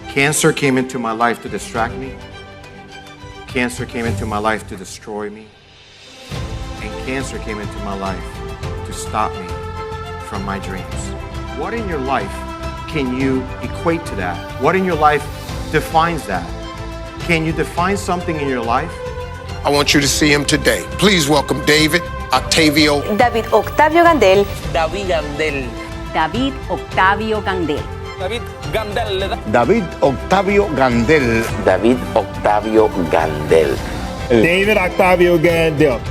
Cancer came into my life to distract me. Cancer came into my life to destroy me. And cancer came into my life to stop me from my dreams. What in your life can you equate to that? What in your life defines that? Can you define something in your life? I want you to see him today. Please welcome David Octavio. David Octavio Gandell. David Gandell. David Octavio Gandell. David Gandell. David Octavio Gandell. David Octavio Gandell. David Octavio Gandell.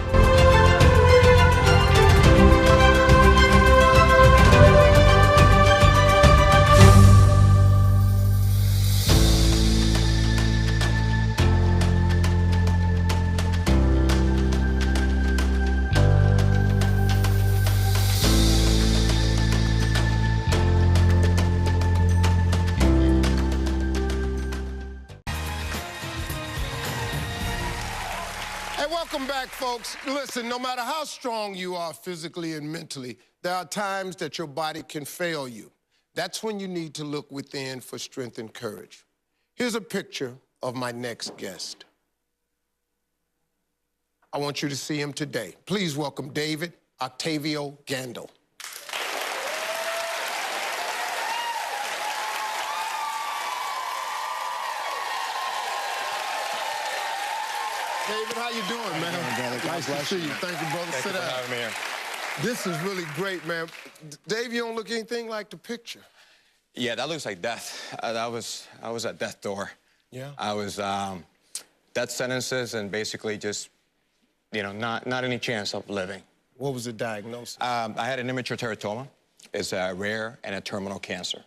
Hey, welcome back, folks. Listen, no matter how strong you are physically and mentally, there are times that your body can fail you. That's when you need to look within for strength and courage. Here's a picture of my next guest. I want you to see him today. Please welcome David Octavio Gandell. David, how you doing, man? Nice to see you. Thank you, brother. Sit down. Thank you for having me here. This is really great, man. Dave, you don't look anything like the picture. Yeah, that looks like death. I was at death door. Yeah. I was death sentences and basically just, you know, not any chance of living. What was the diagnosis? I had an immature teratoma. It's a rare and a terminal cancer.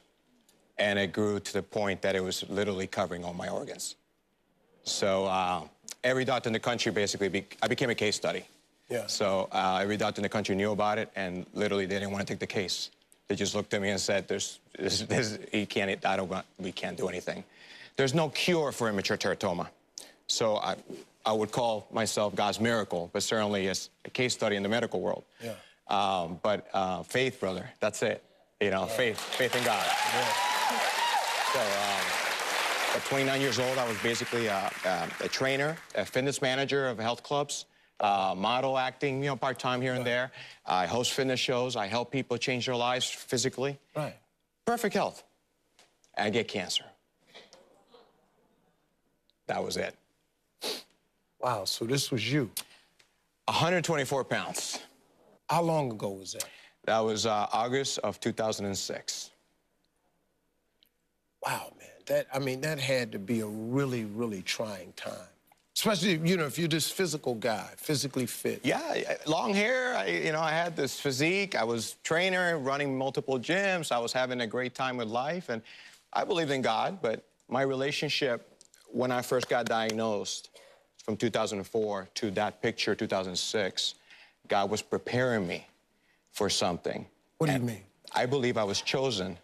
And it grew to the point that it was literally covering all my organs. So every doctor in the country basically, I became a case study. Yeah. So every doctor in the country knew about it, and literally they didn't want to take the case. They just looked at me and said, we can't do anything. There's no cure for immature teratoma. So I would call myself God's miracle, but certainly it's a case study in the medical world. Yeah. But faith, brother, that's it. You know, faith in God. Yeah. So at 29 years old, I was basically a trainer, a fitness manager of health clubs, model acting, you know, part-time here and there. I host fitness shows. I help people change their lives physically. Right. Perfect health. And I get cancer. That was it. Wow, so this was you. 124 pounds. How long ago was that? That was August of 2006. Wow, man. That had to be a really, really trying time. Especially, you know, if you're this physical guy, physically fit. Yeah, long hair. I had this physique. I was trainer, running multiple gyms. I was having a great time with life, and I believed in God. But my relationship, when I first got diagnosed, from 2004 to that picture, 2006, God was preparing me for something. What do you mean? I believe I was chosen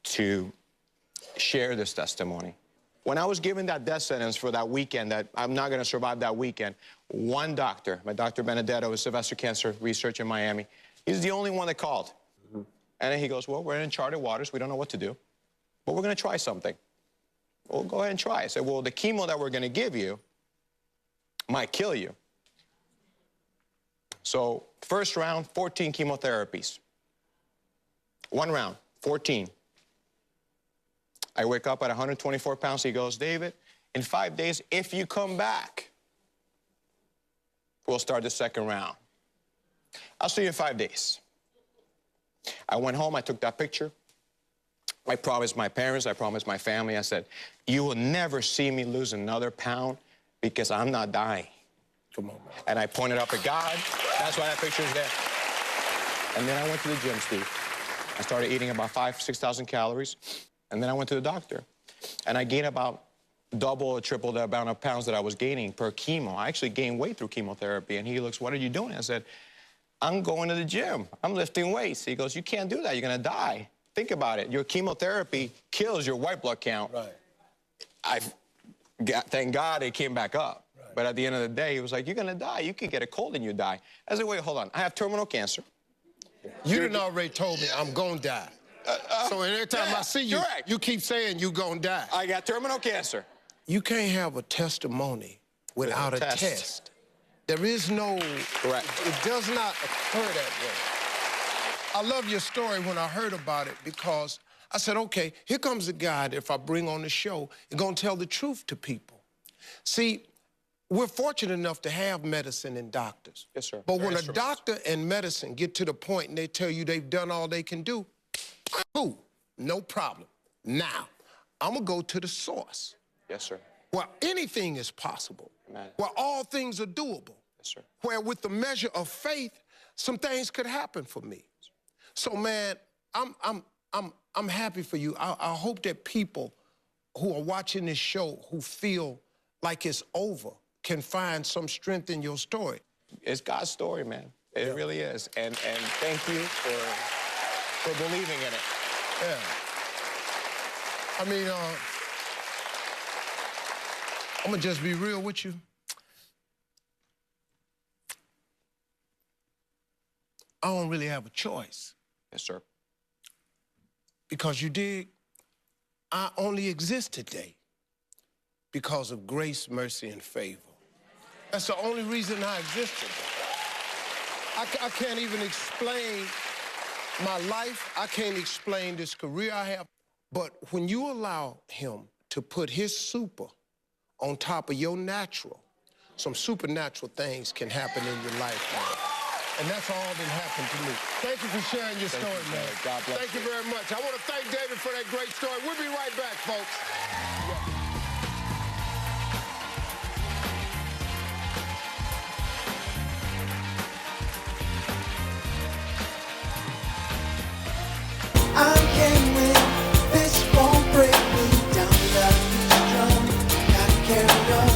to share this testimony. When I was given that death sentence for that weekend, that I'm not going to survive that weekend, one doctor, my Dr. Benedetto, with Sylvester Cancer Research in Miami, he's the only one that called. Mm-hmm. And then he goes, well, we're in uncharted waters. We don't know what to do, but we're going to try something. Well, go ahead and try. I said, well, the chemo that we're going to give you might kill you. So first round, 14 chemotherapies. One round, 14. I wake up at 124 pounds. He goes, David, in 5 days, if you come back, we'll start the second round. I'll see you in 5 days. I went home. I took that picture. I promised my parents. I promised my family. I said, you will never see me lose another pound because I'm not dying. Come on, man. And I pointed up at God. That's why that picture is there. And then I went to the gym, Steve. I started eating about 5,000 to 6,000 calories. And then I went to the doctor. And I gained about double or triple the amount of pounds that I was gaining per chemo. I actually gained weight through chemotherapy. And he looks, what are you doing? I said, I'm going to the gym. I'm lifting weights. He goes, you can't do that. You're going to die. Think about it. Your chemotherapy kills your white blood count. Right. Thank God it came back up. Right. But at the end of the day, he was like, you're going to die. You could get a cold and you die. I said, wait, hold on. I have terminal cancer. You done already told me I'm going to die. So every time I see you, correct. you keep saying you going to die. I got terminal cancer. You can't have a testimony without a test. There is no... Correct. It does not occur that way. I love your story when I heard about it because I said, okay, here comes a guy that if I bring on the show, he's going to tell the truth to people. See, we're fortunate enough to have medicine and doctors. Yes, sir. But when a doctor and medicine get to the point and they tell you they've done all they can do, cool, no problem. Now, I'm going to go to the source. Yes, sir. Where anything is possible. Amen. Where all things are doable. Yes, sir. Where with the measure of faith, some things could happen for me. So, man, I'm happy for you. I hope that people who are watching this show who feel like it's over can find some strength in your story. It's God's story, man. It really is. And thank you for believing in it. Yeah. I mean, I'm gonna just be real with you. I don't really have a choice. Yes, sir. Because you dig, I only exist today because of grace, mercy, and favor. That's the only reason I exist today. I can't even explain my life. I can't explain this career I have. But when you allow him to put his super on top of your natural, some supernatural things can happen in your life, man. And that's all that happened to me. Thank you for sharing your story, man. God bless you very much. I want to thank David for that great story. We'll be right back, folks. I can win. This won't break me down. Love is strong. Gotta carry on.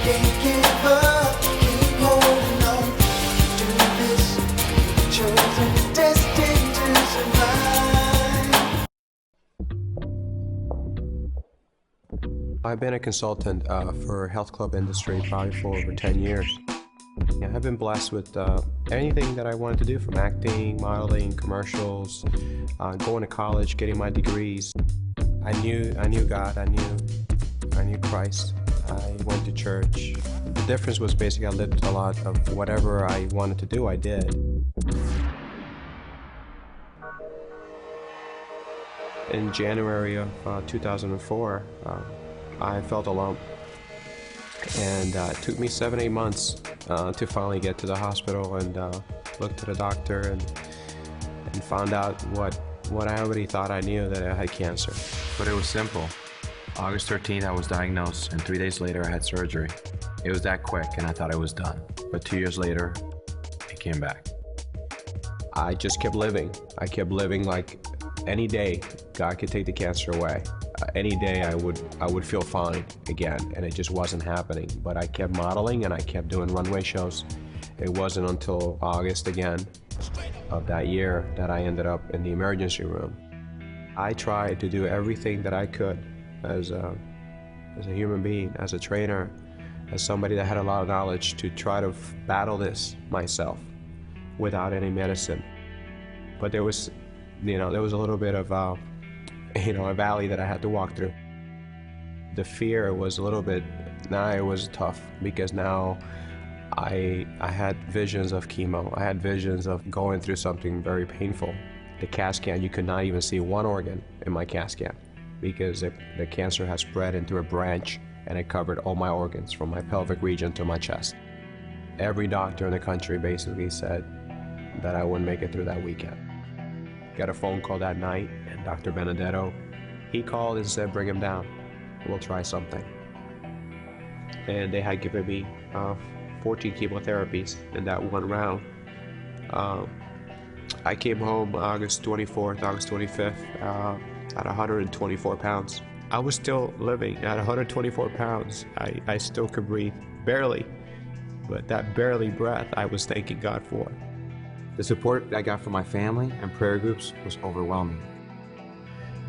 Can't give up. Keep holding on. Keep doing this. Chosen, destined to survive. I've been a consultant for health club industry probably for over 10 years. I've been blessed with anything that I wanted to do, from acting, modeling, commercials, going to college, getting my degrees. I knew God, I knew Christ. I went to church. The difference was basically I lived a lot of whatever I wanted to do, I did. In January of 2004, I felt a lump. And it took me 7-8 months to finally get to the hospital and look to the doctor and found out what I already thought I knew, that I had cancer. But it was simple. August 13th, I was diagnosed, and 3 days later, I had surgery. It was that quick, and I thought it was done. But 2 years later, it came back. I just kept living. I kept living like any day God could take the cancer away. Any day I would feel fine again, and it just wasn't happening. But I kept modeling and I kept doing runway shows. It wasn't until August again of that year that I ended up in the emergency room. I tried to do everything that I could as a human being, as a trainer, as somebody that had a lot of knowledge, to try to battle this myself without any medicine. But there was a little bit of a valley that I had to walk through. The fear was a little bit, now it was tough, because now I had visions of chemo. I had visions of going through something very painful. The CAT scan, you could not even see one organ in my CAT scan, because the cancer had spread into a branch and it covered all my organs from my pelvic region to my chest. Every doctor in the country basically said that I wouldn't make it through that weekend. Got a phone call that night, and Dr. Benedetto, he called and said, bring him down. We'll try something. And they had given me 14 chemotherapies in that one round. I came home August 24th, August 25th at 124 pounds. I was still living at 124 pounds. I still could breathe, barely. But that barely breath I was thanking God for. The support I got from my family and prayer groups was overwhelming.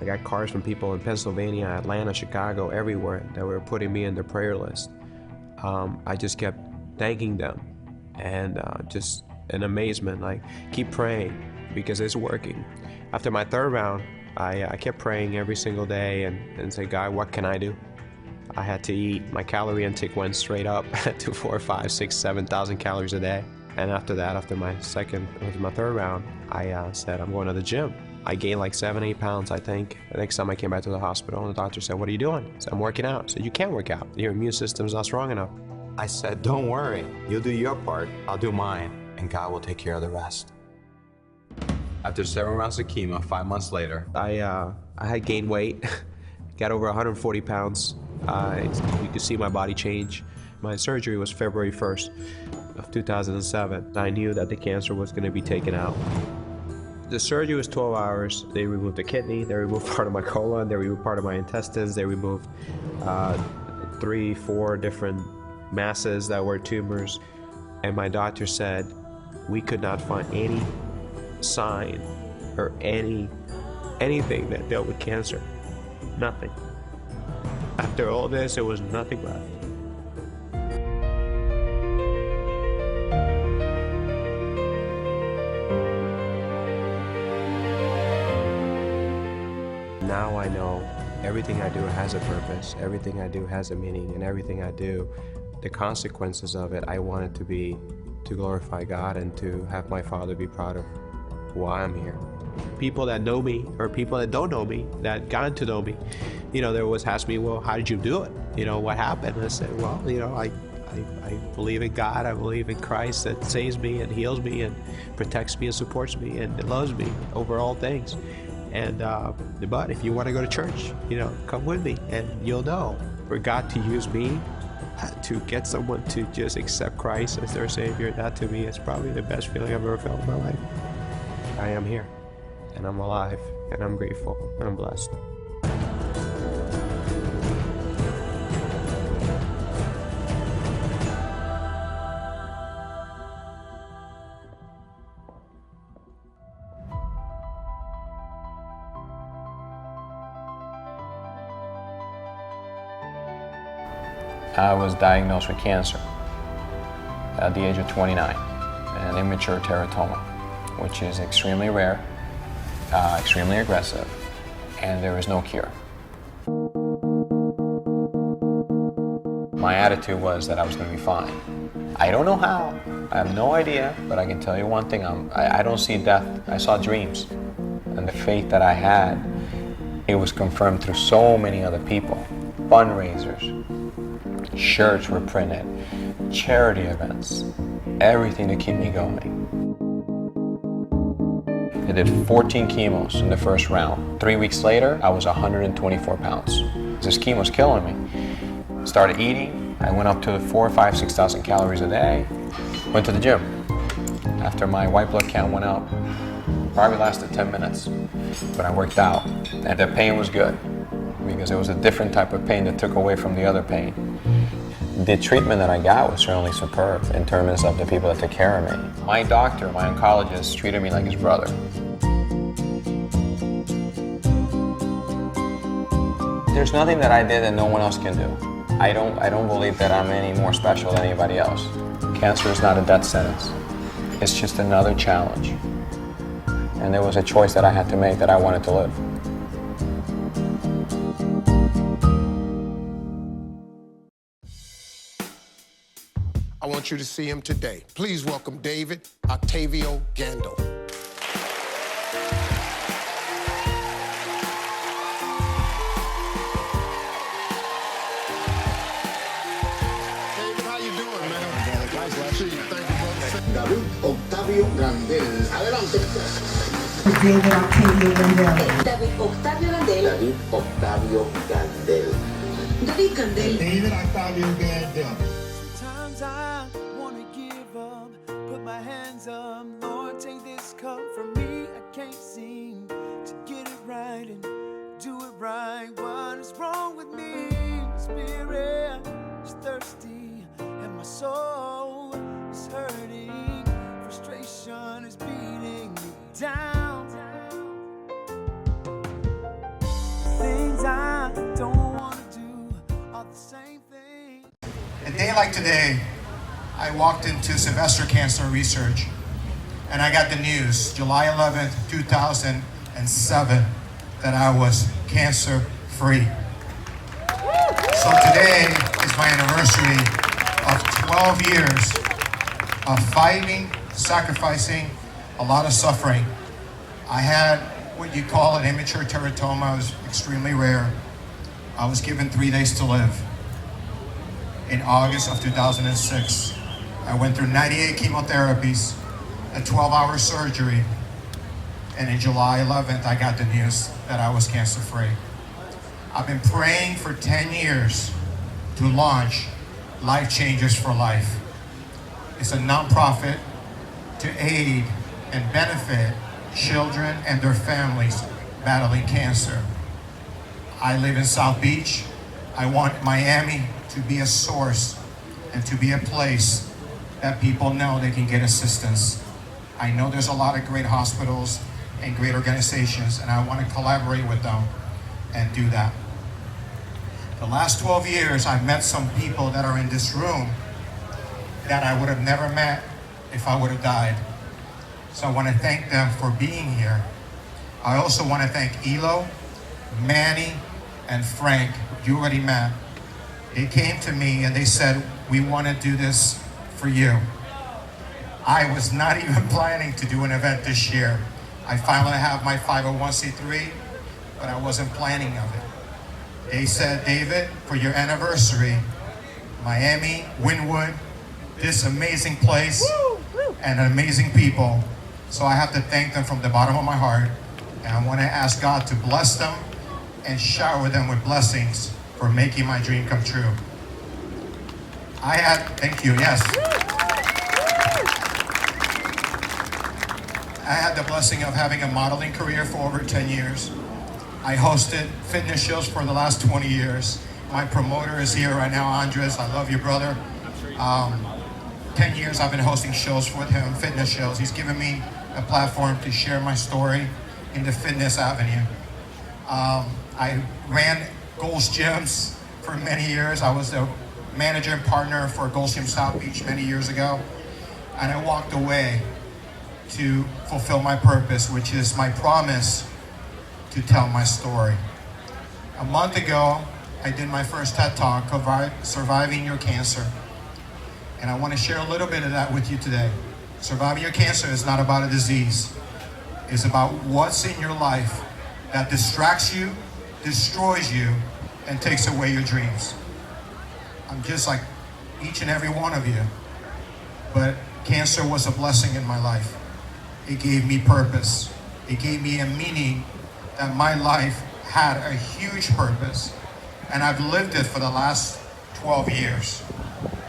I got cards from people in Pennsylvania, Atlanta, Chicago, everywhere that were putting me in their prayer list. I just kept thanking them and just in amazement, like, keep praying because it's working. After my third round, I kept praying every single day and say, God, what can I do? I had to eat. My calorie intake went straight up to 4, 5, 6, 7,000 calories a day. And after that, after my third round, I said, I'm going to the gym. I gained like 7, 8 pounds, I think. The next time I came back to the hospital, and the doctor said, what are you doing? I said, I'm working out. I said, you can't work out. Your immune system's not strong enough. I said, don't worry. You'll do your part. I'll do mine. And God will take care of the rest. After 7 rounds of chemo, 5 months later, I had gained weight, got over 140 pounds. You could see my body change. My surgery was February 1st of 2007. I knew that the cancer was going to be taken out. The surgery was 12 hours. They removed the kidney, they removed part of my colon, they removed part of my intestines, they removed 3, 4 different masses that were tumors. And my doctor said, we could not find any sign or anything that dealt with cancer. Nothing. After all this, there was nothing left. Now I know everything I do has a purpose, everything I do has a meaning, and everything I do, the consequences of it, I want it to be to glorify God and to have my Father be proud of why I'm here. People that know me or people that don't know me, that got to know me, they always ask me, well, how did you do it? What happened? And I said, well, I believe in God, I believe in Christ that saves me and heals me and protects me and supports me and loves me over all things. And but if you want to go to church, come with me and you'll know. For God to use me to get someone to just accept Christ as their Savior, that to me is probably the best feeling I've ever felt in my life. I am here, and I'm alive, and I'm grateful, and I'm blessed. I was diagnosed with cancer at the age of 29, an immature teratoma, which is extremely rare, extremely aggressive, and there is no cure. My attitude was that I was going to be fine. I don't know how, I have no idea, but I can tell you one thing, I don't see death, I saw dreams. And the faith that I had, it was confirmed through so many other people, fundraisers, shirts were printed, charity events, everything to keep me going. I did 14 chemos in the first round. 3 weeks later, I was 124 pounds. This chemo's killing me. Started eating, I went up to 4, 5, 6,000 calories a day, went to the gym. After my white blood count went up, probably lasted 10 minutes, but I worked out, and the pain was good, because it was a different type of pain that took away from the other pain. The treatment that I got was certainly superb in terms of the people that took care of me. My doctor, my oncologist, treated me like his brother. There's nothing that I did that no one else can do. I don't believe that I'm any more special than anybody else. Cancer is not a death sentence. It's just another challenge. And there was a choice that I had to make that I wanted to live. I want you to see him today. Please welcome David Octavio Gandell. David, how you doing, man? Nice to see you. Thank you, brother. David Octavio Gandell. Adelante. David Octavio Gandell. David Octavio Gandell. David Octavio Gandell. David Gandell. David Octavio Gandell. Sometimes I wanna give up, put my hands up, Lord, take this cup from me. I can't seem to get it right and do it right. What is wrong with me? My spirit is thirsty and my soul is hurting. Frustration is beating me down. A day like today, I walked into Sylvester Cancer Research, and I got the news, July 11th, 2007, that I was cancer-free. So today is my anniversary of 12 years of fighting, sacrificing, a lot of suffering. I had what you call an immature teratoma. It was extremely rare. I was given 3 days to live. In August of 2006, I went through 98 chemotherapies, a 12-hour surgery, and in July 11th, I got the news that I was cancer-free. I've been praying for 10 years to launch Life Changers for Life. It's a nonprofit to aid and benefit children and their families battling cancer. I live in South Beach. I want Miami to be a source and to be a place that people know they can get assistance. I know there's a lot of great hospitals and great organizations, and I want to collaborate with them and do that. The last 12 years, I've met some people that are in this room that I would have never met if I would have died. So I want to thank them for being here. I also want to thank Elo, Manny, and Frank, you already met. They came to me and they said, we want to do this for you. I was not even planning to do an event this year. I finally have my 501c3, but I wasn't planning of it. They said, David, for your anniversary, Miami, Wynwood, this amazing place, and amazing people. So I have to thank them from the bottom of my heart. And I want to ask God to bless them and shower them with blessings for making my dream come true. Thank you, yes. I had the blessing of having a modeling career for over 10 years. I hosted fitness shows for the last 20 years. My promoter is here right now, Andres. I love you, brother. 10 years I've been hosting shows with him, fitness shows. He's given me a platform to share my story in the fitness avenue. I ran Gold's Gyms for many years. I was the manager and partner for Gold's Gym South Beach many years ago. And I walked away to fulfill my purpose, which is my promise to tell my story. A month ago, I did my first TED Talk, Surviving Your Cancer. And I want to share a little bit of that with you today. Surviving your cancer is not about a disease. It's about what's in your life that distracts you, destroys you, and takes away your dreams. I'm just like each and every one of you. But cancer was a blessing in my life. It gave me purpose. It gave me a meaning that my life had a huge purpose. And I've lived it for the last 12 years.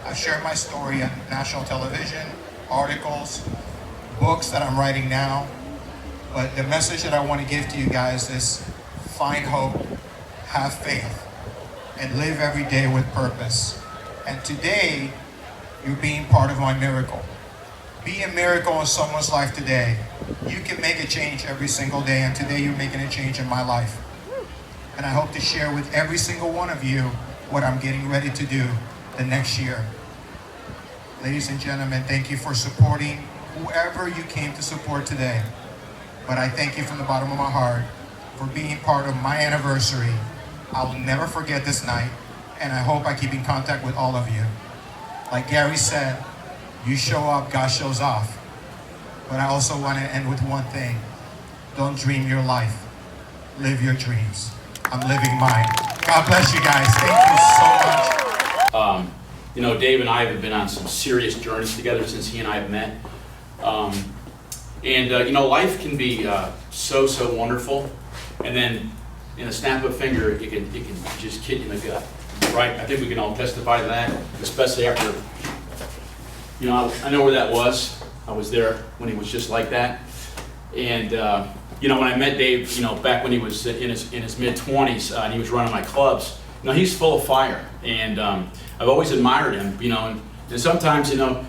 I've shared my story on national television, articles, books that I'm writing now. But the message that I want to give to you guys is find hope, have faith, and live every day with purpose. And today, you're being part of my miracle. Be a miracle in someone's life today. You can make a change every single day, and today you're making a change in my life. And I hope to share with every single one of you what I'm getting ready to do the next year. Ladies and gentlemen, thank you for supporting whoever you came to support today. But I thank you from the bottom of my heart for being part of my anniversary. I'll never forget this night, and I hope I keep in contact with all of you. Like Gary said, you show up, God shows off. But I also want to end with one thing. Don't dream your life. Live your dreams. I'm living mine. God bless you guys. Thank you so much. You know, Dave and I have been on some serious journeys together since he and I have met. You know, life can be so wonderful, and then in a snap of a finger, it can just kick you in the gut, right? I think we can all testify to that, especially after, you know, I know where that was. I was there when he was just like that. And, you know, when I met Dave, you know, back when he was in his mid-20s, and he was running my clubs, you know, he's full of fire. And I've always admired him, you know, and sometimes, you know,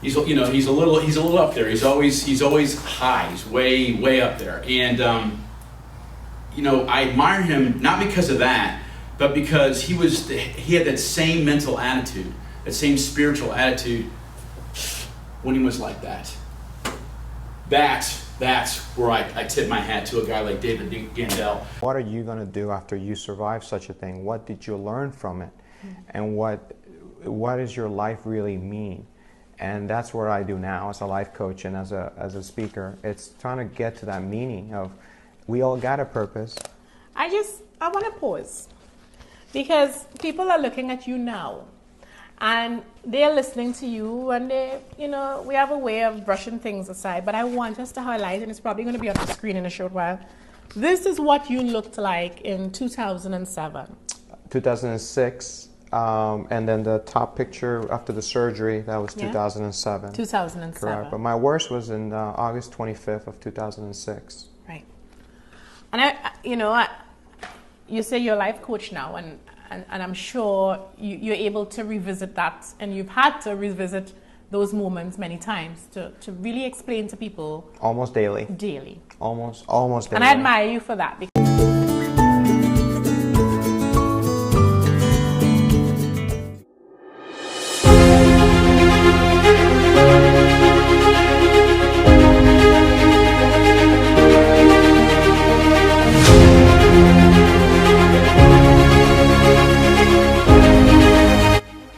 he's a little up there. He's always high. He's way up there. And you know, I admire him not because of that, but because he had that same mental attitude that same spiritual attitude when he was like that. That's where I tip my hat to a guy like David Gandell. What are you going to do after you survive such a thing? What did you learn from it? And what does your life really mean? And that's what I do now as a life coach and as a speaker. It's trying to get to that meaning of we all got a purpose. I want to pause because people are looking at you now and they're listening to you and we have a way of brushing things aside, but I want us to highlight, and it's probably going to be on the screen in a short while, this is what you looked like in 2007. 2006. And then the top picture after the surgery, that was 2007. 2007. Correct. But my worst was in August 25th of 2006. Right. And you say you're a life coach now, and I'm sure you're able to revisit that, and you've had to revisit those moments many times to really explain to people. Almost daily. Daily. Almost daily. And I admire you for that.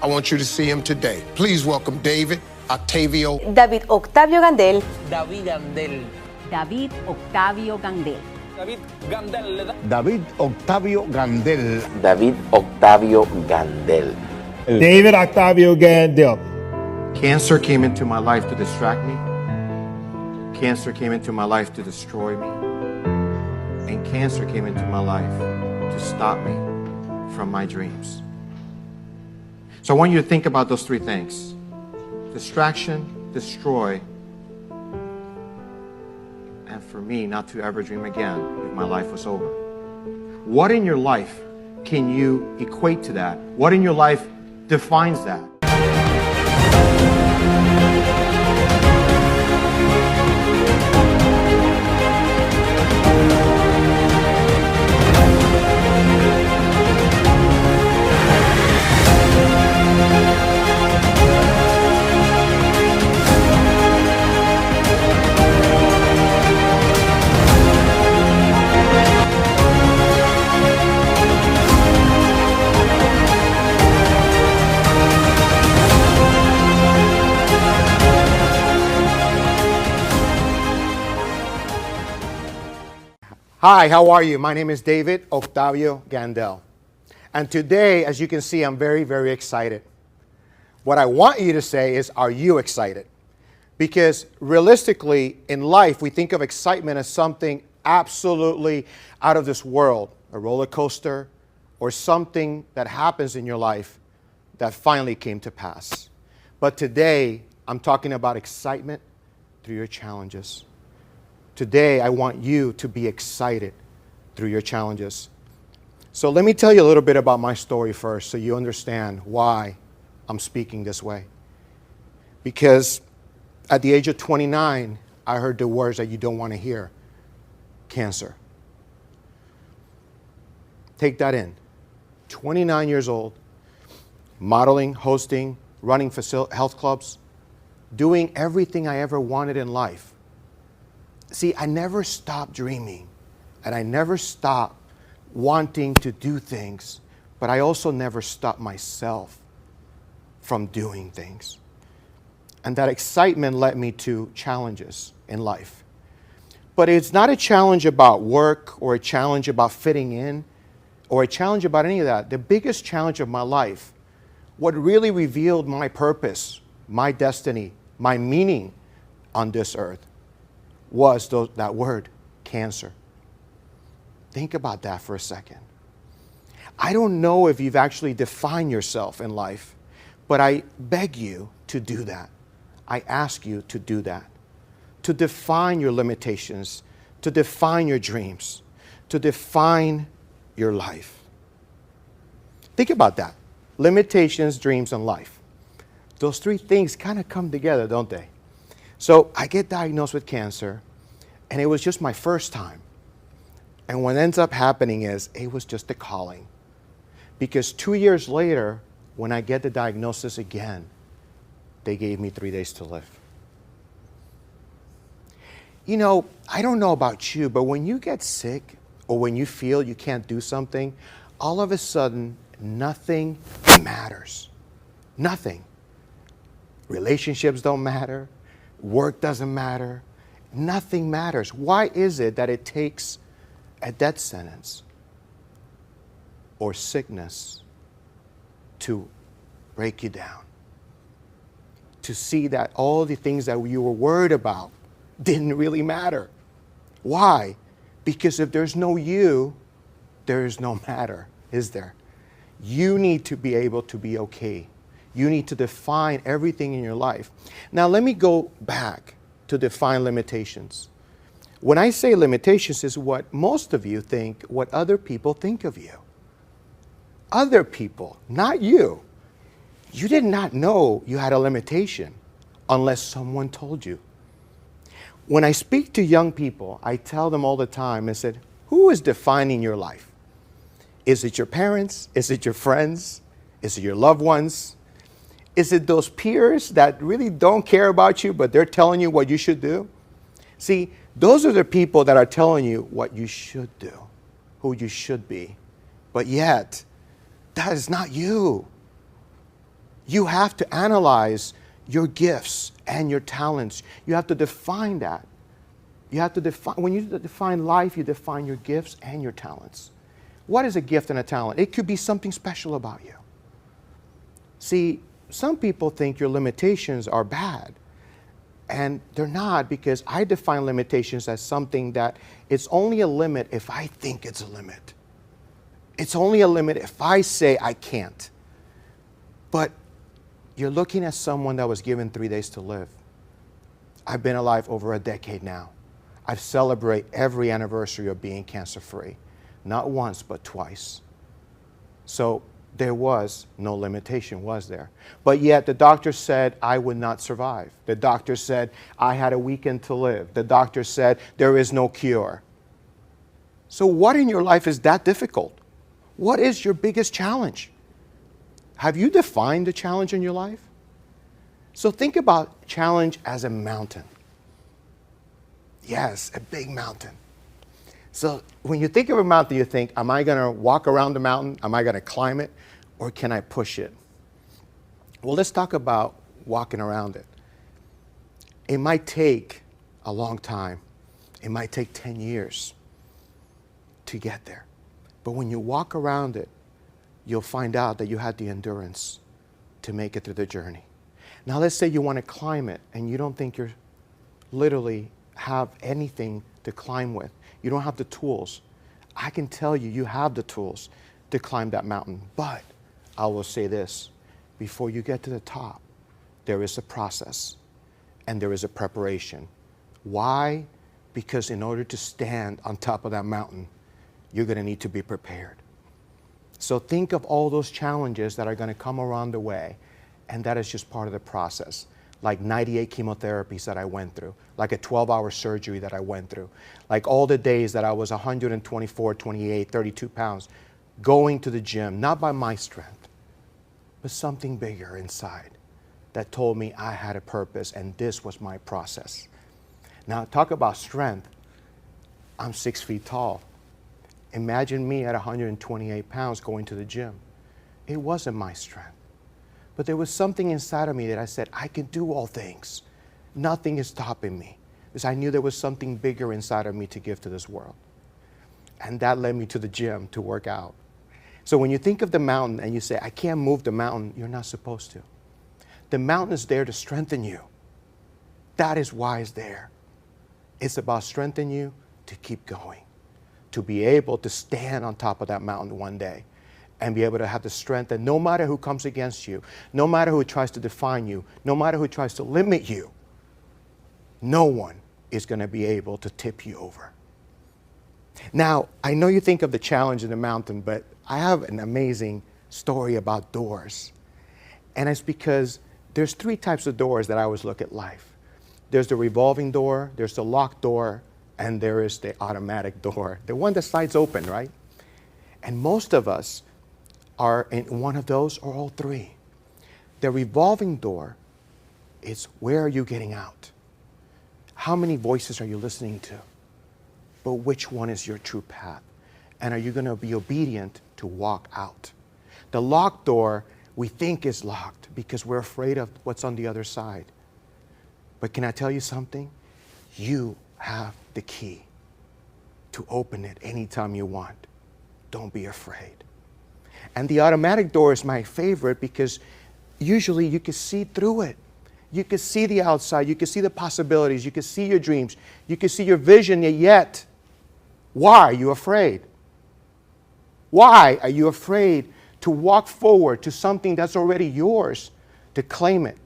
I want you to see him today. Please welcome David Octavio. David Octavio Gandell. David Gandell. David Octavio Gandell. David Gandell le da. David Octavio Gandell. David Octavio Gandell. David Octavio Gandell. Cancer came into my life to distract me. Cancer came into my life to destroy me. And cancer came into my life to stop me from my dreams. So I want you to think about those three things. Distraction, destroy, and for me not to ever dream again if my life was over. What in your life can you equate to that? What in your life defines that? Hi, how are you? My name is David Octavio Gandell. And today, as you can see, I'm very, very excited. What I want you to say is, are you excited? Because realistically, in life, we think of excitement as something absolutely out of this world, a roller coaster, or something that happens in your life that finally came to pass. But today, I'm talking about excitement through your challenges. Today, I want you to be excited through your challenges. So let me tell you a little bit about my story first so you understand why I'm speaking this way. Because at the age of 29, I heard the words that you don't want to hear. Cancer. Take that in. 29 years old, modeling, hosting, running health clubs, doing everything I ever wanted in life. See, I never stopped dreaming, and I never stopped wanting to do things, but I also never stopped myself from doing things. And that excitement led me to challenges in life. But it's not a challenge about work or a challenge about fitting in or a challenge about any of that. The biggest challenge of my life, what really revealed my purpose, my destiny, my meaning on this earth, was that word, cancer. Think about that for a second. I don't know if you've actually defined yourself in life, but I beg you to do that. I ask you to do that. To define your limitations, to define your dreams, to define your life. Think about that. Limitations, dreams, and life. Those three things kind of come together, don't they? So I get diagnosed with cancer, and it was just my first time. And what ends up happening is it was just a calling. Because 2 years later, When I get the diagnosis again, they gave me 3 days to live. You know, I don't know about you, but when you get sick or when you feel you can't do something, all of a sudden, nothing matters. Nothing. Relationships don't matter. Work doesn't matter. Nothing matters. Why is it that it takes a death sentence or sickness to break you down? To see that all the things that you were worried about didn't really matter. Why? Because if there's no you, there is no matter, is there? You need to be able to be okay. You need to define everything in your life. Now, let me go back to define limitations. When I say limitations, is what most of you think, what other people think of you. Other people, not you. You did not know you had a limitation unless someone told you. When I speak to young people, I tell them all the time, I said, who is defining your life? Is it your parents? Is it your friends? Is it your loved ones? Is it those peers that really don't care about you, but they're telling you what you should do? See, those are the people that are telling you what you should do, who you should be. But yet, that is not you. You have to analyze your gifts and your talents. You have to define that. You have to define, when you define life, you define your gifts and your talents. What is a gift and a talent? It could be something special about you. See, some people think your limitations are bad, and they're not, because I define limitations as something that it's only a limit if I think it's a limit. It's only a limit if I say I can't. But you're looking at someone that was given 3 days to live. I've been alive over a decade now. I celebrate every anniversary of being cancer-free. Not once, but twice. So there was no limitation, was there? But yet the doctor said I would not survive. The doctor said I had a weekend to live. The doctor said there is no cure. So what in your life is that difficult? What is your biggest challenge? Have you defined the challenge in your life? So think about challenge as a mountain. Yes, a big mountain. So when you think of a mountain, you think, am I going to walk around the mountain? Am I going to climb it? Or can I push it? Well, let's talk about walking around it. It might take a long time. It might take 10 years to get there. But when you walk around it, you'll find out that you had the endurance to make it through the journey. Now, let's say you want to climb it and you don't think you're literally have anything to climb with. You don't have the tools. I can tell you, you have the tools to climb that mountain. But I will say this, before you get to the top, there is a process and there is a preparation. Why? Because in order to stand on top of that mountain, you're going to need to be prepared. So think of all those challenges that are going to come around the way, and that is just part of the process. Like 98 chemotherapies that I went through, like a 12-hour surgery that I went through, like all the days that I was 124, 28, 32 pounds, going to the gym, not by my strength, but something bigger inside that told me I had a purpose and this was my process. Now, talk about strength. I'm 6 feet tall. Imagine me at 128 pounds going to the gym. It wasn't my strength. But there was something inside of me that I said, I can do all things. Nothing is stopping me. Because I knew there was something bigger inside of me to give to this world. And that led me to the gym to work out. So when you think of the mountain and you say, I can't move the mountain, you're not supposed to. The mountain is there to strengthen you. That is why it's there. It's about strengthening you to keep going, to be able to stand on top of that mountain one day and be able to have the strength that no matter who comes against you, no matter who tries to define you, no matter who tries to limit you, no one is going to be able to tip you over. Now, I know you think of the challenge in the mountain, but I have an amazing story about doors. And it's because there's 3 types of doors that I always look at life. There's the revolving door, there's the locked door, and there is the automatic door, the one that slides open, right? And most of us are in one of those or all three. The revolving door is where are you getting out? How many voices are you listening to? But which one is your true path? And are you going to be obedient to walk out? The locked door we think is locked because we're afraid of what's on the other side. But can I tell you something? You have the key to open it anytime you want. Don't be afraid. And the automatic door is my favorite because usually you can see through it. You can see the outside. You can see the possibilities. You can see your dreams. You can see your vision, yet why are you afraid? Why are you afraid to walk forward to something that's already yours, to claim it?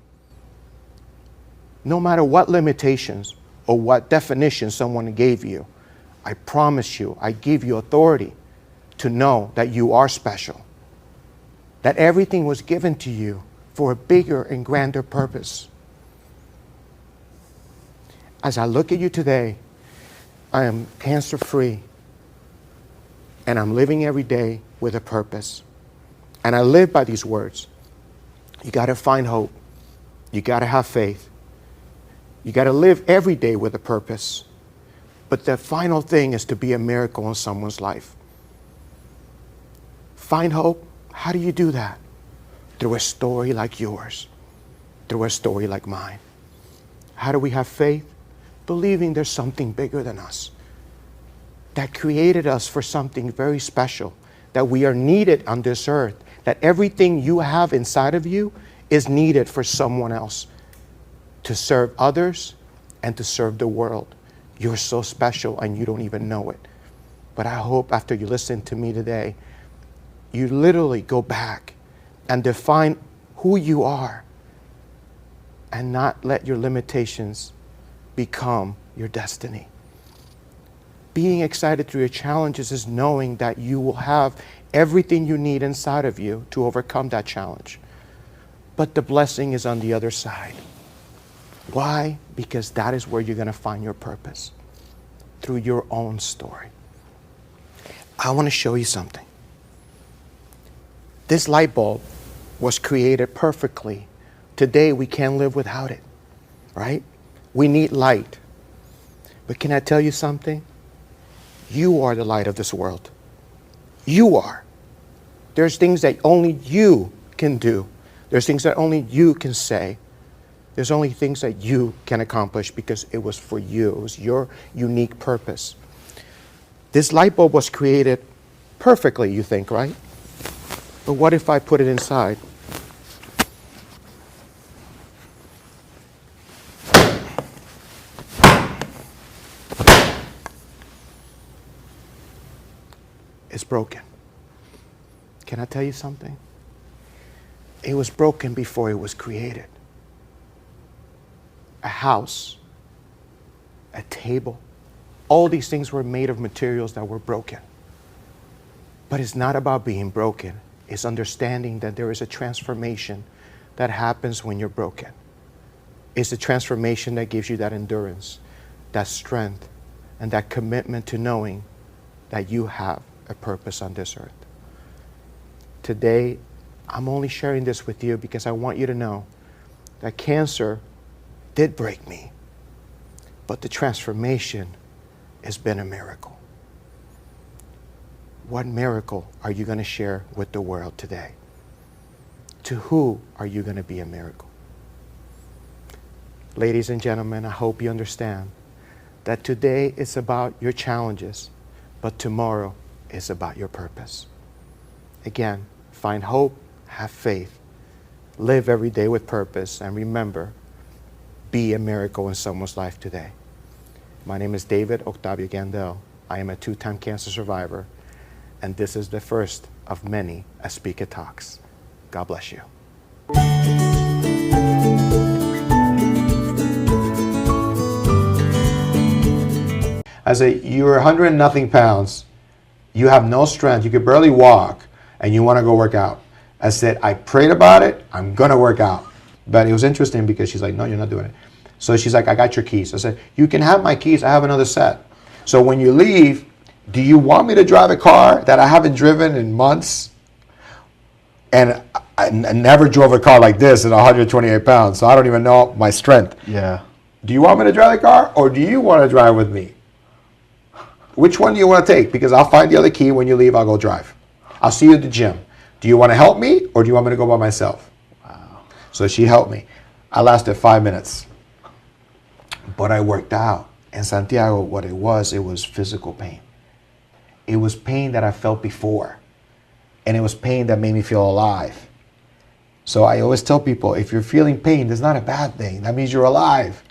No matter what limitations or what definition someone gave you, I promise you, I give you authority to know that you are special, that everything was given to you for a bigger and grander purpose. As I look at you today, I am cancer-free, and I'm living every day with a purpose. And I live by these words. You got to find hope. You got to have faith. You got to live every day with a purpose. But the final thing is to be a miracle in someone's life. Find hope. How do you do that? Through a story like yours, through a story like mine. How do we have faith? Believing there's something bigger than us, that created us for something very special, that we are needed on this earth, that everything you have inside of you is needed for someone else, to serve others and to serve the world. You're so special and you don't even know it. But I hope after you listen to me today, you literally go back and define who you are and not let your limitations become your destiny. Being excited through your challenges is knowing that you will have everything you need inside of you to overcome that challenge. But the blessing is on the other side. Why? Because that is where you're going to find your purpose, through your own story. I want to show you something. This light bulb was created perfectly. Today we can't live without it, right? We need light. But can I tell you something? You are the light of this world. You are. There's things that only you can do. There's things that only you can say. There's only things that you can accomplish because it was for you. It was your unique purpose. This light bulb was created perfectly, you think, right? But what if I put it inside? It's broken. Can I tell you something? It was broken before it was created. A house, a table, all these things were made of materials that were broken. But it's not about being broken. It's understanding that there is a transformation that happens when you're broken. It's a transformation that gives you that endurance, that strength, and that commitment to knowing that you have a purpose on this earth. Today, I'm only sharing this with you because I want you to know that cancer did break me, but the transformation has been a miracle. What miracle are you going to share with the world today? To who are you going to be a miracle? Ladies and gentlemen, I hope you understand that today is about your challenges, but tomorrow is about your purpose. Again, find hope, have faith, live every day with purpose, and remember, be a miracle in someone's life today. My name is David Octavio Gandell. I am a 2-time cancer survivor, and this is the first of many Speaker Talks. God bless you. I say, you're 100 and nothing pounds. You have no strength. You could barely walk, and you want to go work out. I said, I prayed about it. I'm going to work out. But it was interesting because she's like, no, you're not doing it. So she's like, I got your keys. I said, you can have my keys. I have another set. So when you leave, do you want me to drive a car that I haven't driven in months? And I never drove a car like this at 128 pounds, so I don't even know my strength. Yeah. Do you want me to drive the car, or do you want to drive with me? Which one do you want to take? Because I'll find the other key. When you leave, I'll go drive. I'll see you at the gym. Do you want to help me, or do you want me to go by myself? Wow. So she helped me. I lasted 5 minutes. But I worked out. In Santiago, what it was physical pain. It was pain that I felt before. And it was pain that made me feel alive. So I always tell people, if you're feeling pain, that's not a bad thing. That means you're alive.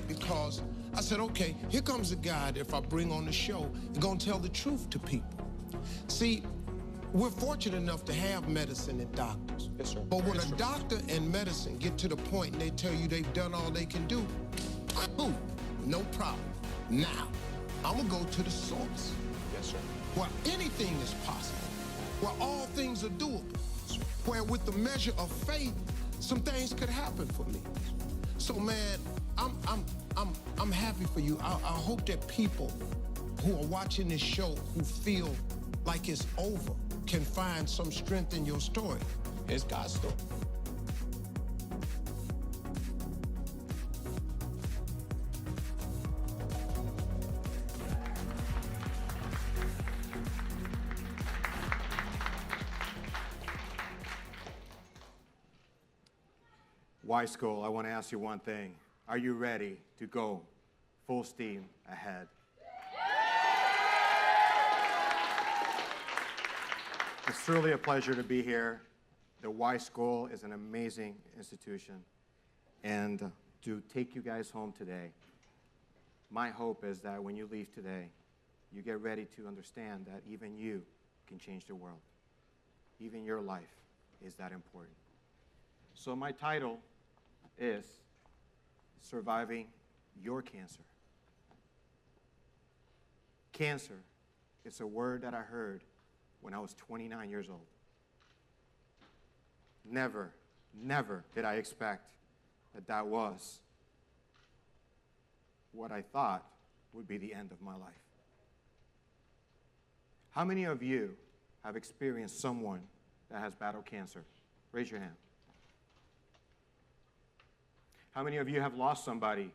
Because I said, okay, here comes a guy that if I bring on the show, he's gonna tell the truth to people. See, we're fortunate enough to have medicine and doctors. Yes, sir. But when a doctor and medicine get to the point and they tell you they've done all they can do, cool, no problem. Now, I'm gonna go to the source. Yes, sir. Where anything is possible, where all things are doable, where with the measure of faith, some things could happen for me. So man, I'm happy for you. I hope that people who are watching this show who feel like it's over can find some strength in your story. It's God's story. Y School, I want to ask you one thing. Are you ready to go full steam ahead? It's truly a pleasure to be here. The Y School is an amazing institution. And to take you guys home today, my hope is that when you leave today, you get ready to understand that even you can change the world. Even your life is that important. So my title is Surviving Your Cancer. Cancer is a word that I heard when I was 29 years old. Never did I expect that that was what I thought would be the end of my life. How many of you have experienced someone that has battled cancer? Raise your hand. How many of you have lost somebody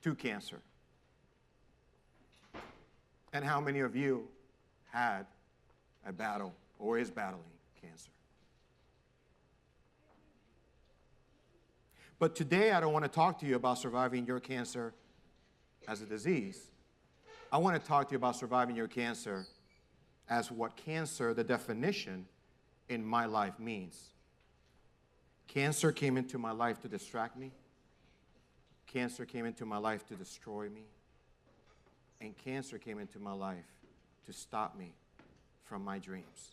to cancer? And how many of you had a battle or is battling cancer? But today I don't want to talk to you about surviving your cancer as a disease. I want to talk to you about surviving your cancer as what cancer, the definition, in my life means. Cancer came into my life to distract me. Cancer came into my life to destroy me. And cancer came into my life to stop me from my dreams.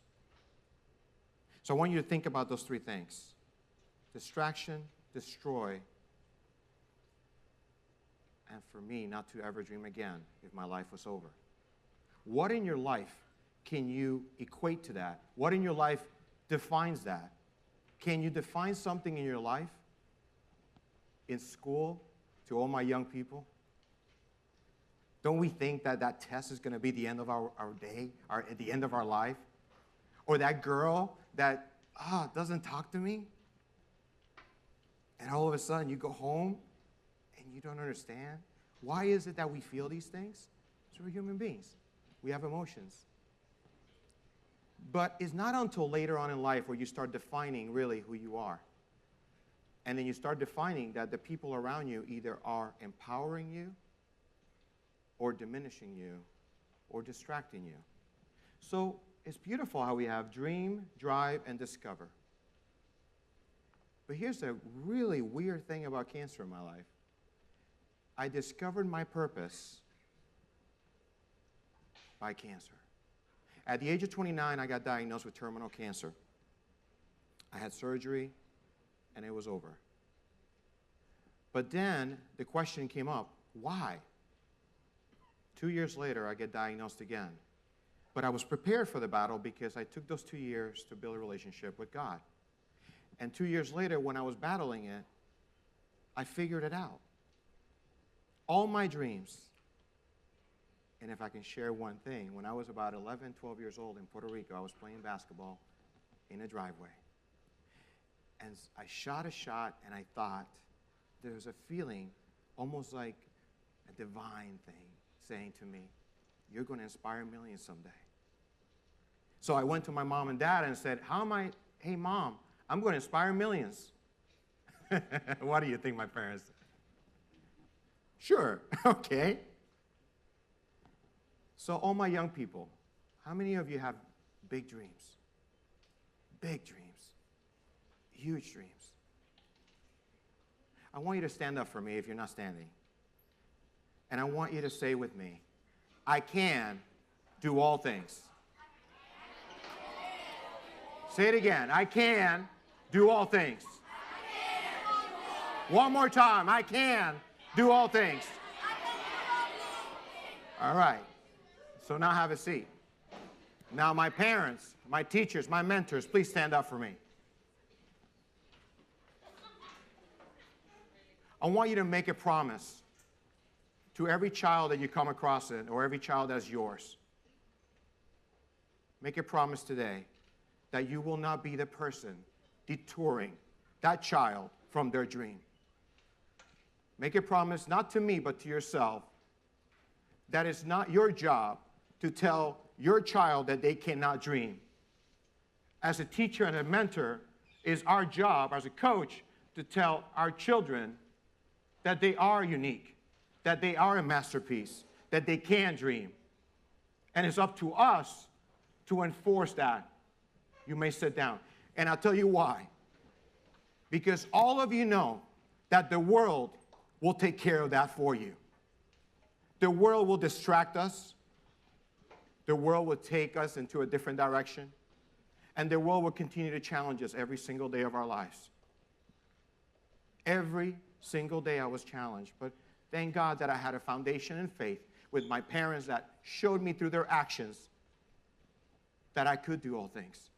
So I want you to think about those three things. Distraction, destroy, and for me, not to ever dream again if my life was over. What in your life can you equate to that? What in your life defines that? Can you define something in your life, in school, to all my young people? Don't we think that that test is going to be the end of our day, at the end of our life? Or that girl that doesn't talk to me? And all of a sudden you go home and you don't understand. Why is it that we feel these things? Because we're human beings. We have emotions. But it's not until later on in life where you start defining really who you are. And then you start defining that the people around you either are empowering you or diminishing you or distracting you. So it's beautiful how we have dream, drive, and discover. But here's the really weird thing about cancer in my life. I discovered my purpose by cancer. At the age of 29, I got diagnosed with terminal cancer. I had surgery, and it was over. But then the question came up, why? 2 years later, I get diagnosed again. But I was prepared for the battle because I took those 2 years to build a relationship with God. And 2 years later, when I was battling it, I figured it out. All my dreams, and if I can share one thing, when I was about 11, 12 years old in Puerto Rico, I was playing basketball in a driveway. And I shot a shot, and I thought there was a feeling almost like a divine thing saying to me, you're going to inspire millions someday. So I went to my mom and dad and said, hey, Mom, I'm going to inspire millions. What do you think my parents said? Sure, okay. So all my young people, how many of you have big dreams? Big dreams, huge dreams. I want you to stand up for me if you're not standing. And I want you to say with me, I can do all things. Say it again. I can do all things. One more time. I can do all things. All right. So now have a seat. Now my parents, my teachers, my mentors, please stand up for me. I want you to make a promise to every child that you come across it, or every child that's yours. Make a promise today that you will not be the person detouring that child from their dream. Make a promise not to me, but to yourself, that it's not your job to tell your child that they cannot dream. As a teacher and a mentor, it's our job as a coach to tell our children that they are unique, that they are a masterpiece, that they can dream. And it's up to us to enforce that. You may sit down. And I'll tell you why. Because all of you know that the world will take care of that for you. The world will distract us. The world will take us into a different direction. And the world will continue to challenge us every single day of our lives. Every single day I was challenged. But thank God that I had a foundation in faith with my parents that showed me through their actions that I could do all things.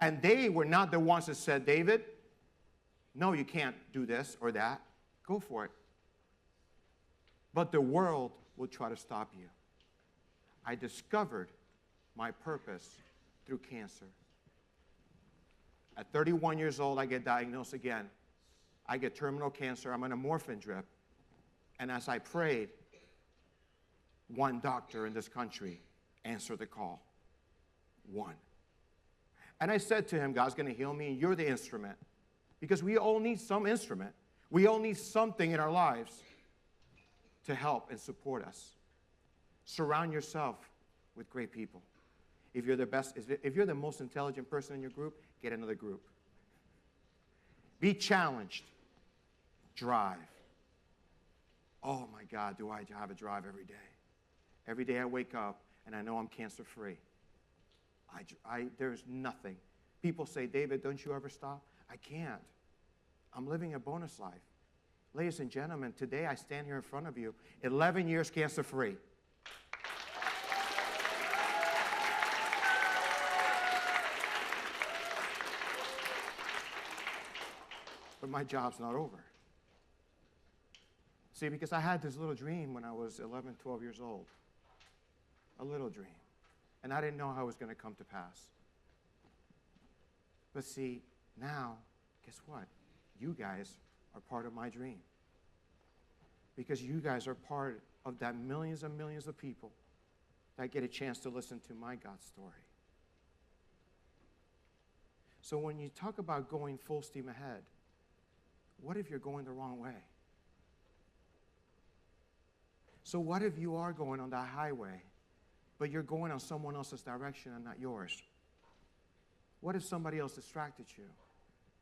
And they were not the ones that said, David, no, you can't do this or that. Go for it. But the world will try to stop you. I discovered my purpose through cancer. At 31 years old, I get diagnosed again. I get terminal cancer. I'm on a morphine drip. And as I prayed, one doctor in this country answered the call. One. And I said to him, God's going to heal me, and you're the instrument. Because we all need some instrument. We all need something in our lives to help and support us. Surround yourself with great people. If you're the best, if you're the most intelligent person in your group, get another group. Be challenged. Drive. Oh my God, do I have a drive every day? Every day I wake up and I know I'm cancer-free. There's nothing. People say, David, don't you ever stop? I can't. I'm living a bonus life. Ladies and gentlemen, today I stand here in front of you, 11 years cancer-free. But my job's not over. See, because I had this little dream when I was 11, 12 years old. A little dream. And I didn't know how it was going to come to pass. But see, now, guess what? You guys are part of my dream. Because you guys are part of that millions and millions of people that get a chance to listen to my God story. So when you talk about going full steam ahead, what if you're going the wrong way? So what if you are going on that highway, but you're going on someone else's direction and not yours? What if somebody else distracted you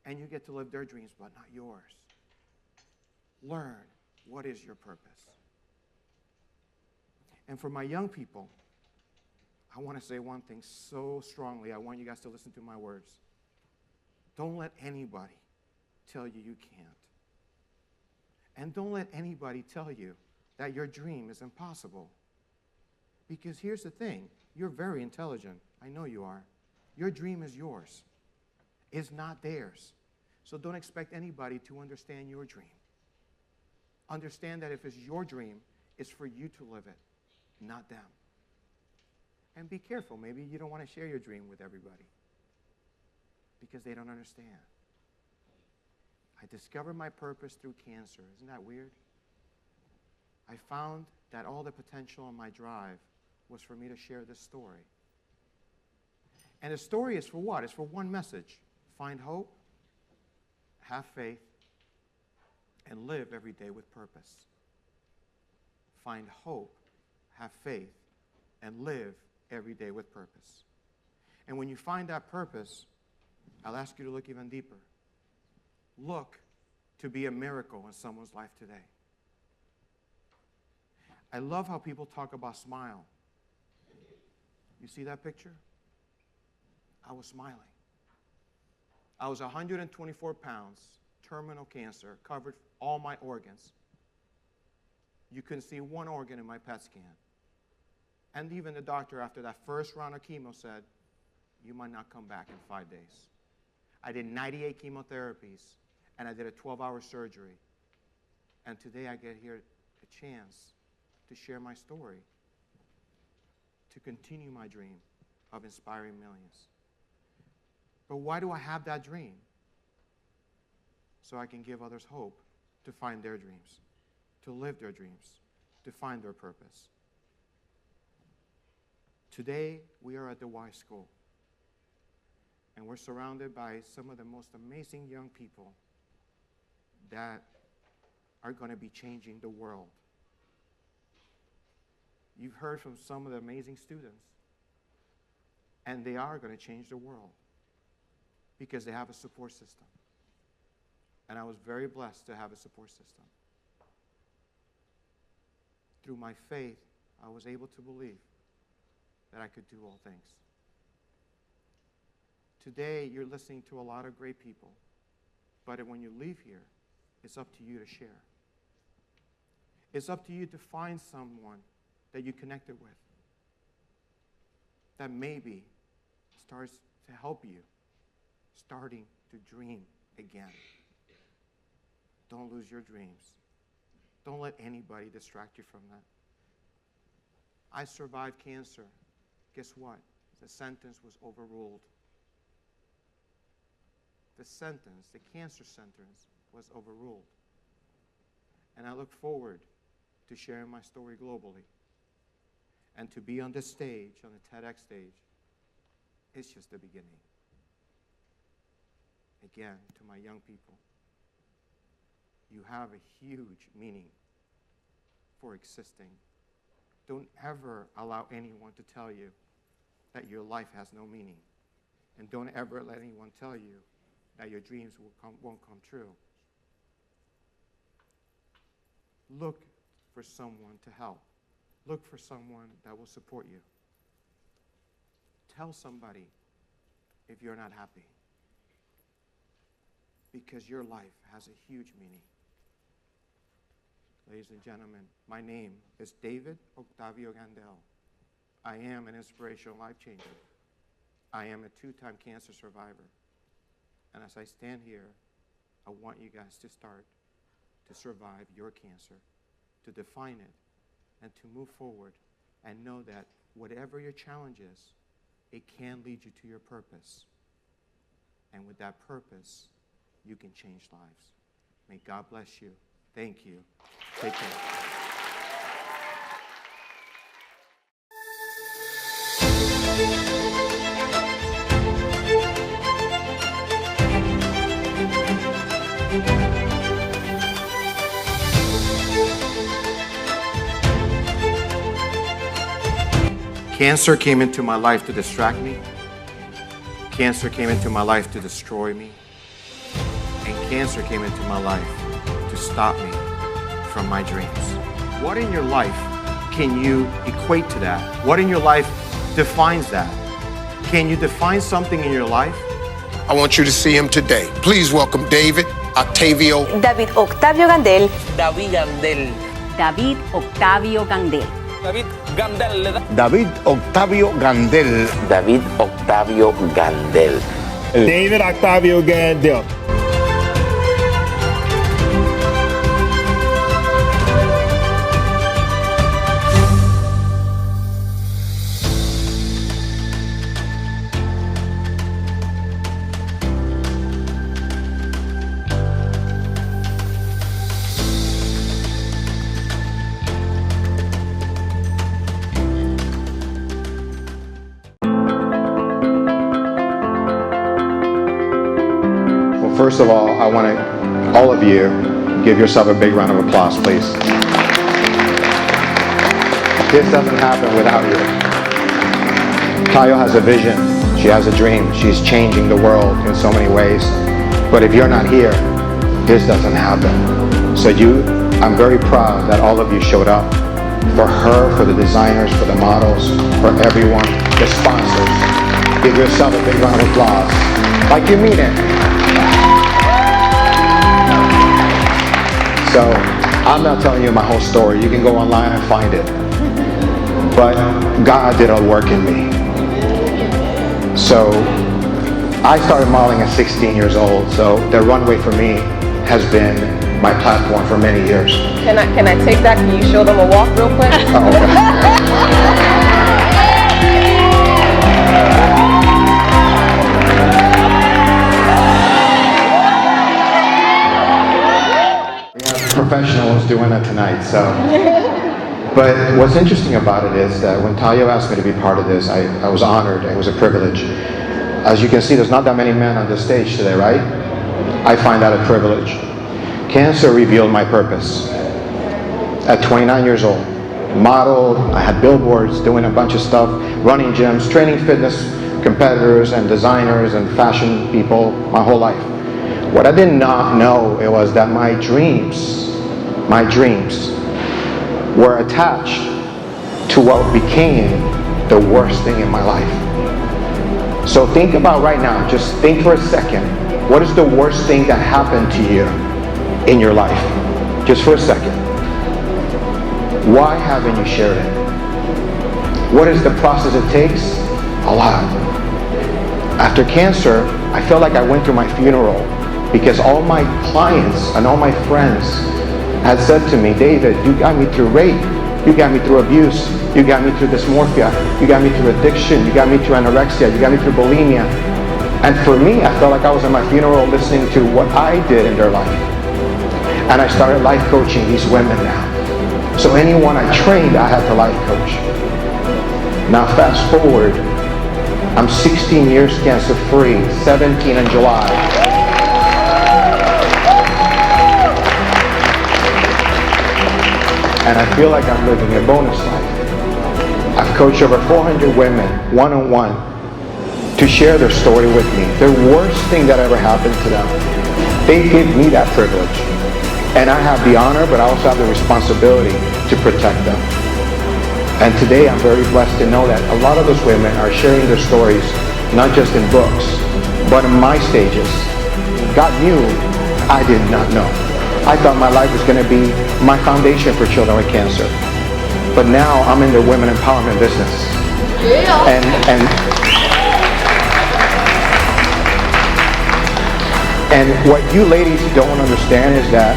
And you get to live their dreams, but not yours. Learn what is your purpose. And for my young people, I want to say one thing so strongly. I want you guys to listen to my words. Don't let anybody tell you you can't. And don't let anybody tell you that your dream is impossible. Because here's the thing. You're very intelligent. I know you are. Your dream is yours. It's not theirs. So don't expect anybody to understand your dream. Understand that if it's your dream, it's for you to live it, not them. And be careful. Maybe you don't want to share your dream with everybody because they don't understand. I discovered my purpose through cancer. Isn't that weird? I found that all the potential and my drive was for me to share this story. And the story is for what? It's for one message. Find hope, have faith, and live every day with purpose. Find hope, have faith, and live every day with purpose. And when you find that purpose, I'll ask you to look even deeper. Look to be a miracle in someone's life today. I love how people talk about smile. You see that picture? I was smiling. I was 124 pounds, terminal cancer, covered all my organs. You couldn't see one organ in my PET scan. And even the doctor, after that first round of chemo, said, you might not come back in 5 days. I did 98 chemotherapies, and I did a 12-hour surgery. And today I get here a chance to share my story, to continue my dream of inspiring millions. But why do I have that dream? So I can give others hope to find their dreams, to live their dreams, to find their purpose. Today, we are at the Y School, and we're surrounded by some of the most amazing young people that are going to be changing the world. You've heard from some of the amazing students, and they are going to change the world because they have a support system. And I was very blessed to have a support system. Through my faith, I was able to believe that I could do all things. Today, you're listening to a lot of great people, but when you leave here, it's up to you to share. It's up to you to find someone that you connected with that maybe starts to help you starting to dream again. Don't lose your dreams. Don't let anybody distract you from that. I survived cancer. Guess what? The sentence was overruled. The cancer sentence was overruled. And I look forward to sharing my story globally. And to be on this stage, on the TEDx stage, it's just the beginning. Again, to my young people, you have a huge meaning for existing. Don't ever allow anyone to tell you that your life has no meaning. And don't ever let anyone tell you that your dreams won't come true. Look for someone to help. Look for someone that will support you. Tell somebody if you're not happy, because your life has a huge meaning. Ladies and gentlemen, my name is David Octavio Gandell. I am an inspirational life changer. I am a 2-time cancer survivor. And as I stand here, I want you guys to start to survive your cancer, to define it, and to move forward and know that whatever your challenge is, it can lead you to your purpose. And with that purpose, you can change lives. May God bless you. Thank you. Take care. Cancer came into my life to distract me. Cancer came into my life to destroy me. Cancer came into my life to stop me from my dreams. What in your life can you equate to that? What in your life defines that? Can you define something in your life? I want you to see him today. Please welcome David Octavio. David Octavio Gandell. David Gandell. David Octavio Gandell. David Gandell le da. David Octavio Gandell. David Octavio Gandell. David Octavio Gandell. First of all, I want to, all of you, give yourself a big round of applause, please. This doesn't happen without you. Tayo has a vision. She has a dream. She's changing the world in so many ways. But if you're not here, this doesn't happen. So I'm very proud that all of you showed up. For her, for the designers, for the models, for everyone, the sponsors. Give yourself a big round of applause. Like you mean it. So, I'm not telling you my whole story. You can go online and find it. But God did a work in me. So, I started modeling at 16 years old. So, the runway for me has been my platform for many years. Can I take that? Can you show them a walk real quick? Oh, okay. Professionals doing it tonight, so. But what's interesting about it is that when Tayo asked me to be part of this, I was honored. It was a privilege. As you can see, there's not that many men on the stage today, right? I find that a privilege. Cancer revealed my purpose. At 29 years old, modeled, I had billboards, doing a bunch of stuff, running gyms, training fitness competitors and designers and fashion people my whole life. What I did not know it was that my dreams were attached to what became the worst thing in my life. So think about right now, just think for a second, what is the worst thing that happened to you in your life? Just for a second. Why haven't you shared it? What is the process it takes? A lot. After cancer, I felt like I went through my funeral because all my clients and all my friends had said to me, David, you got me through rape, you got me through abuse, you got me through dysmorphia, you got me through addiction, you got me through anorexia, you got me through bulimia. And for me, I felt like I was at my funeral listening to what I did in their life. And I started life coaching these women now. So anyone I trained, I had to life coach. Now fast forward, I'm 16 years cancer free, 17 in July. And I feel like I'm living a bonus life. I've coached over 400 women, one-on-one, to share their story with me. The worst thing that ever happened to them. They give me that privilege. And I have the honor, but I also have the responsibility to protect them. And today I'm very blessed to know that a lot of those women are sharing their stories, not just in books, but in my stages. God knew, I did not know. I thought my life was going to be my foundation for children with cancer. But now I'm in the women empowerment business. Yeah. And what you ladies don't understand is that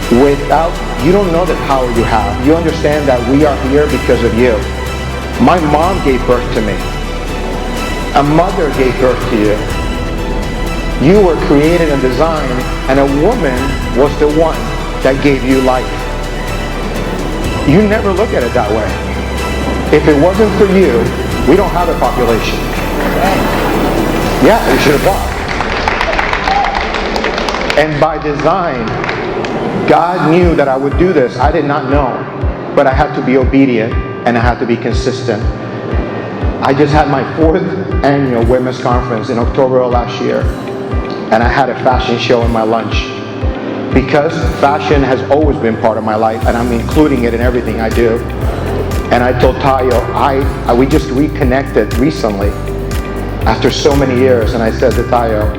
you don't know the power you have. You understand that we are here because of you. My mom gave birth to me. A mother gave birth to you. You were created and designed, and a woman was the one that gave you life. You never look at it that way. If it wasn't for you, we don't have a population. Yeah, we should have bought. And by design, God knew that I would do this. I did not know, but I had to be obedient and I had to be consistent. I just had my 4th annual women's conference in October of last year. and I had a fashion show in my lunch. Because fashion has always been part of my life, and I'm including it in everything I do. And I told Tayo, we just reconnected recently after so many years, and I said to Tayo,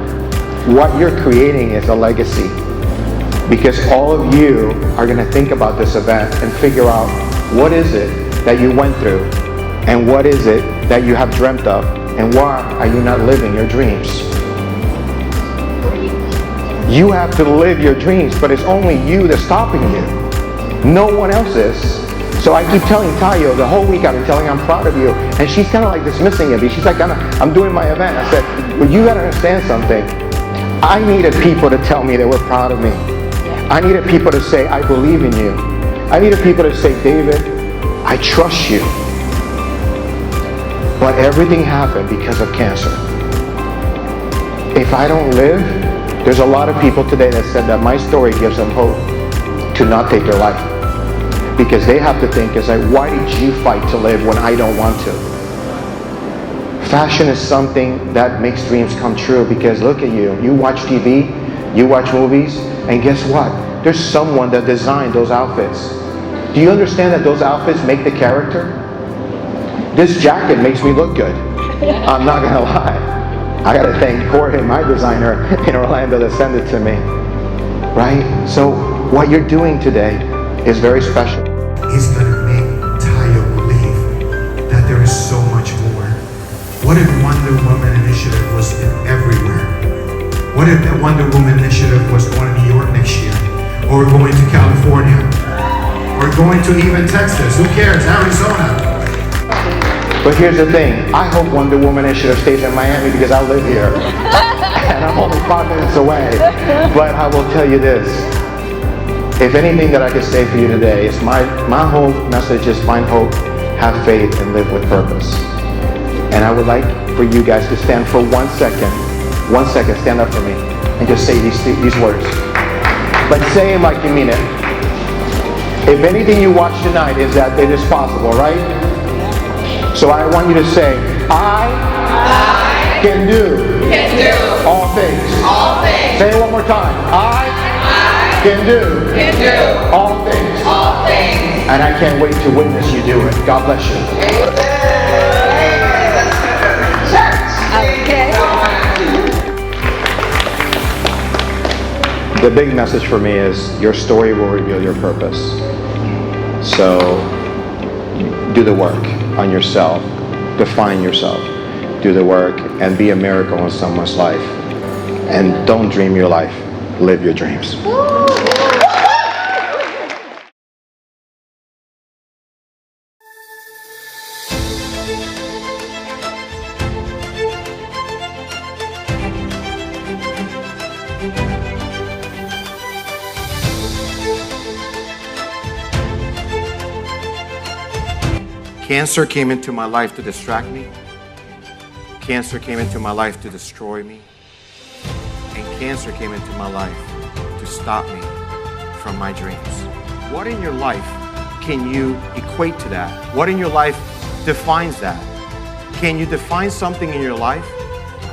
what you're creating is a legacy. Because all of you are going to think about this event and figure out what is it that you went through, and what is it that you have dreamt of, and why are you not living your dreams? You have to live your dreams, but it's only you that's stopping you. No one else is. So I keep telling Tayo, the whole week I've been telling her I'm proud of you, and she's kind of like dismissing it. She's like, I'm doing my event. I said, well, you got to understand something. I needed people to tell me they were proud of me. I needed people to say, I believe in you. I needed people to say, David, I trust you. But everything happened because of cancer. If I don't live, there's a lot of people today that said that my story gives them hope to not take their life. Because they have to think, it's like, why did you fight to live when I don't want to? Fashion is something that makes dreams come true, because look at you. You watch TV, you watch movies, and guess what? There's someone that designed those outfits. Do you understand that those outfits make the character? This jacket makes me look good. I'm not gonna lie. I gotta thank Jorge, my designer in Orlando, that sent it to me. Right? So what you're doing today is very special. It's gonna make Tayo believe that there is so much more. What if Wonder Woman Initiative was everywhere? What if the Wonder Woman Initiative was going to New York next year? Or going to California? Or going to even Texas? Who cares? Arizona? But here's the thing, I hope Wonder Woman Initiative stays in Miami because I live here. And I'm only 5 minutes away. But I will tell you this, if anything that I could say for you today is my whole message is find hope, have faith, and live with purpose. And I would like for you guys to stand for 1 second, stand up for me, and just say these words. But say them like you mean it. If anything you watch tonight is that it is possible, right? So I want you to say, I can do all things. Say it one more time. I can do all things. And I can't wait to witness you do it. God bless you. The big message for me is your story will reveal your purpose. So do the work on yourself, define yourself, do the work, and be a miracle in someone's life. And don't dream your life, live your dreams. Cancer came into my life to distract me. Cancer came into my life to destroy me. And cancer came into my life to stop me from my dreams. What in your life can you equate to that? What in your life defines that? Can you define something in your life?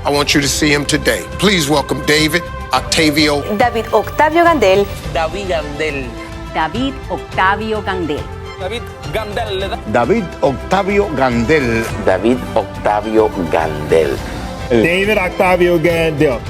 I want you to see him today. Please welcome David Octavio. David Octavio Gandell. David Gandell. David Octavio Gandell. David Gandell. David Octavio Gandell. David Octavio Gandell. David Octavio Gandell.